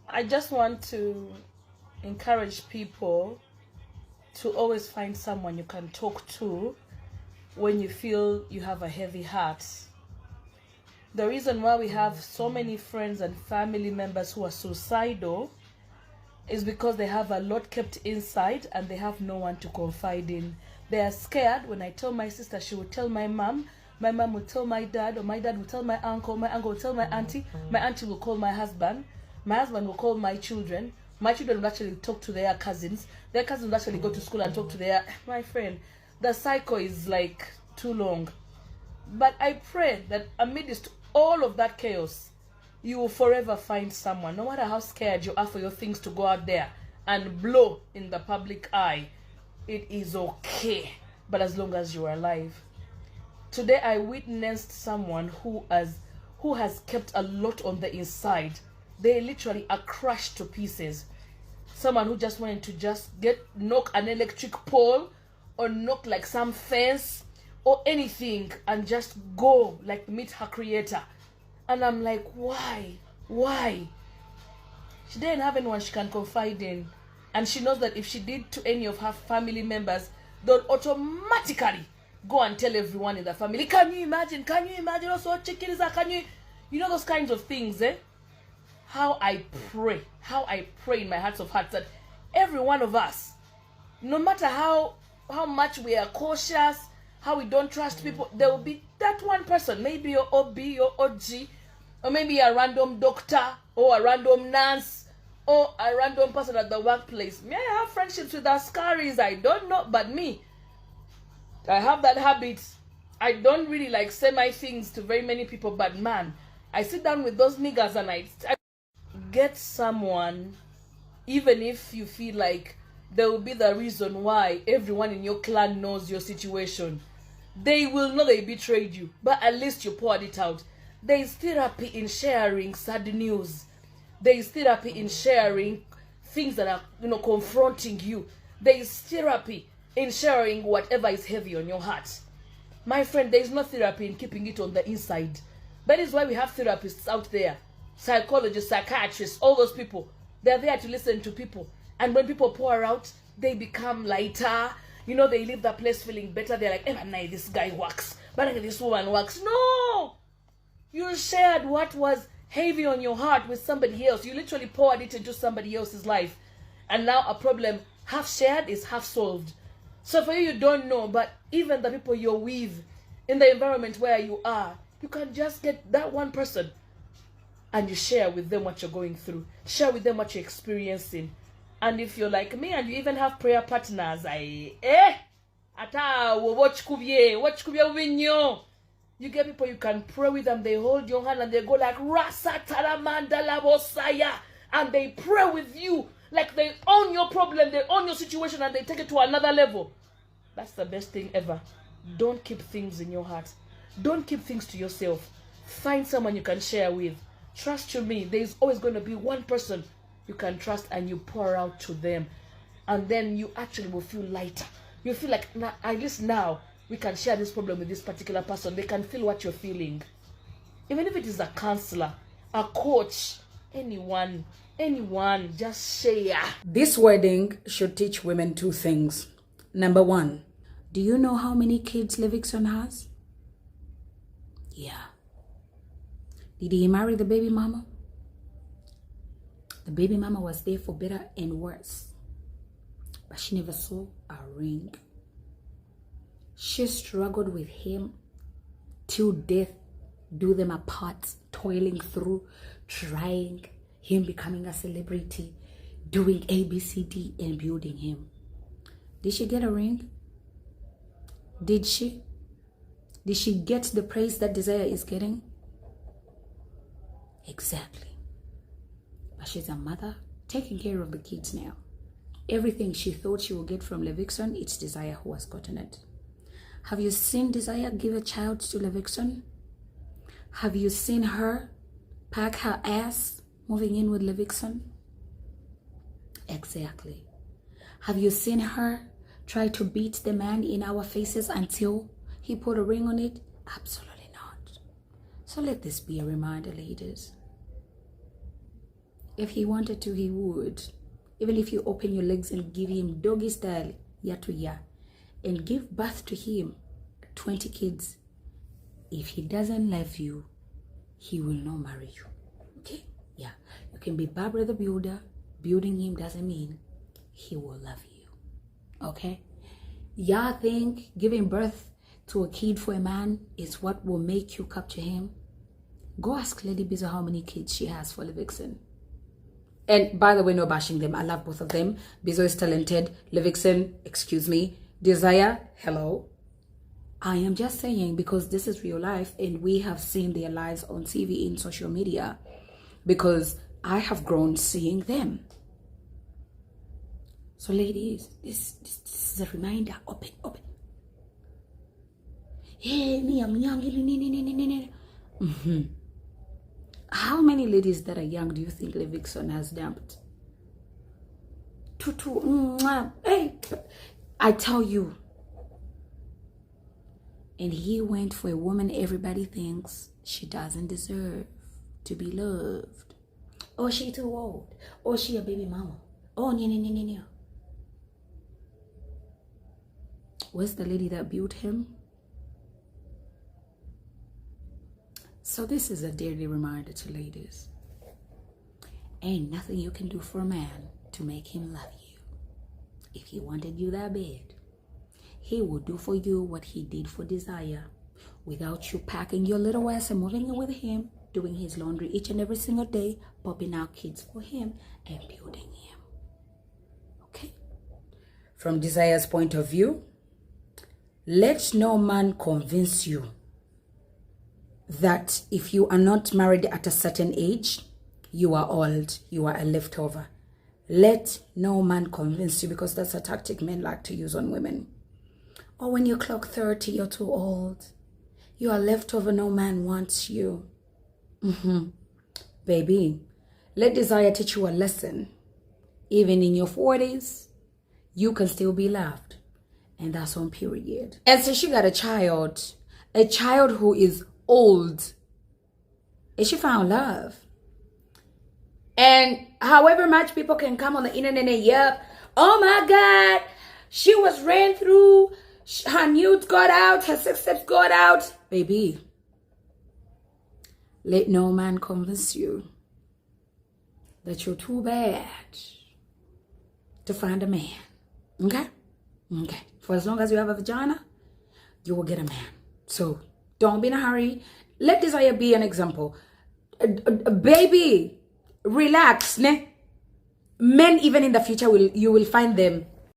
I just want to encourage people to always find someone you can talk to when you feel you have a heavy heart. The reason why we have so many friends and family members who are suicidal is because they have a lot kept inside and they have no one to confide in. They are scared. When I tell my sister, she will tell my mom will tell my dad, or my dad will tell my uncle will tell my auntie will call my husband will call my children will actually talk to their cousins will actually go to school and talk to their, my friend. The cycle is like too long. But I pray that amidst all of that chaos, you will forever find someone, no matter how scared you are for your things to go out there and blow in the public eye. It is okay, but as long as you are alive. Today I witnessed someone who has kept a lot on the inside. They literally are crushed to pieces. Someone who just wanted to knock an electric pole or knock like some fence or anything and just go like meet her creator. And I'm like, why? She didn't have anyone she can confide in. And she knows that if she did to any of her family members, they'll automatically go and tell everyone in the family. Can you imagine? Also, chicken is you know those kinds of things, eh? How I pray in my heart of hearts that every one of us, no matter how much we are cautious, how we don't trust people, there will be that one person, maybe your OB, your OG, or maybe a random doctor, or a random nurse, or a random person at the workplace. May I have friendships with Ascaris? I don't know, but me, I have that habit. I don't really like say my things to very many people, but man, I sit down with those niggas and I get someone, even if you feel like there will be the reason why everyone in your clan knows your situation. They will know they betrayed you, but at least you poured it out. There is therapy in sharing sad news. There is therapy in sharing things that are, confronting you. There is therapy in sharing whatever is heavy on your heart. My friend, there is no therapy in keeping it on the inside. That is why we have therapists out there, psychologists, psychiatrists, all those people. They're there to listen to people. And when people pour out, they become lighter. They leave the place feeling better. They're like, this guy works, but this woman works. No! You shared what was heavy on your heart with somebody else. You literally poured it into somebody else's life. And now a problem half shared is half solved. So for you don't know, but even the people you're with, in the environment where you are, you can just get that one person and you share with them what you're going through. Share with them what you're experiencing. And if you're like me and you even have prayer partners, you get people you can pray with and they hold your hand and they go like Rasa Taramanda Labosaya, and they pray with you like they own your problem, they own your situation, and they take it to another level. That's the best thing ever. Don't keep things in your heart. Don't keep things to yourself. Find someone you can share with. Trust you me, there is always going to be one person you can trust, and you pour out to them, and then you actually will feel lighter. You feel like, at least now we can share this problem with this particular person. They can feel what you're feeling. Even if it is a counselor, a coach, anyone, just share. This wedding should teach women two things. Number one, do you know how many kids Levixion has? Yeah. Did he marry the baby mama? The baby mama was there for better and worse, but she never saw a ring. She struggled with him till death do them apart, toiling through, trying, him becoming a celebrity, doing ABCD and building him. Did she get a ring? Did she? Did she get the praise that Desire is getting? Exactly. But she's a mother taking care of the kids now. Everything she thought she would get from Levixion, it's Desire who has gotten it. Have you seen Desire give a child to Levixion? Have you seen her pack her ass moving in with Levixion? Exactly. Have you seen her try to beat the man in our faces until he put a ring on it? Absolutely not. So let this be a reminder, ladies. If he wanted to, he would. Even if you open your legs and give him doggy style, year to year, and give birth to him 20 kids, if he doesn't love you, he will not marry you. Okay? Yeah. You can be Barbara the Builder. Building him doesn't mean he will love you. Okay? Y'all think giving birth to a kid for a man is what will make you capture him? Go ask Lady Bizzo how many kids she has for levixion. And by the way, no bashing them. I love both of them. Bizzo is talented. levixion, excuse me. Desire, hello. I am just saying, because this is real life and we have seen their lives on TV, in social media, because I have grown seeing them. So ladies, this is a reminder. Open. Hey, me, I'm young. How many ladies that are young do you think levixion has dumped? Hey, I tell you. And he went for a woman everybody thinks she doesn't deserve to be loved. Oh, she too old. Oh, she a baby mama. Oh, no. Where's the lady that built him? So this is a daily reminder to ladies. Ain't nothing you can do for a man to make him love you. If he wanted you that bad, he will do for you what he did for Desire, without you packing your little ass and moving in with him, doing his laundry each and every single day, popping out kids for him, and building him. Okay? From Desire's point of view, let no man convince you that if you are not married at a certain age, you are old, you are a leftover. Let no man convince you, because that's a tactic men like to use on women. Or when you clock 30, you're too old. You are leftover, no man wants you. Baby, let Desire teach you a lesson. Even in your 40s, you can still be loved. And that's on period. And so she got a child who is old, and she found love. And however much people can come on the internet and yep, oh my God, she was ran through, her nudes got out, her sex tapes got out. Baby, let no man convince you that you're too bad to find a man. Okay? For as long as you have a vagina, you will get a man. So don't be in a hurry. Let Desire be an example. Baby, relax. Ne? Men, even in the future, you will find them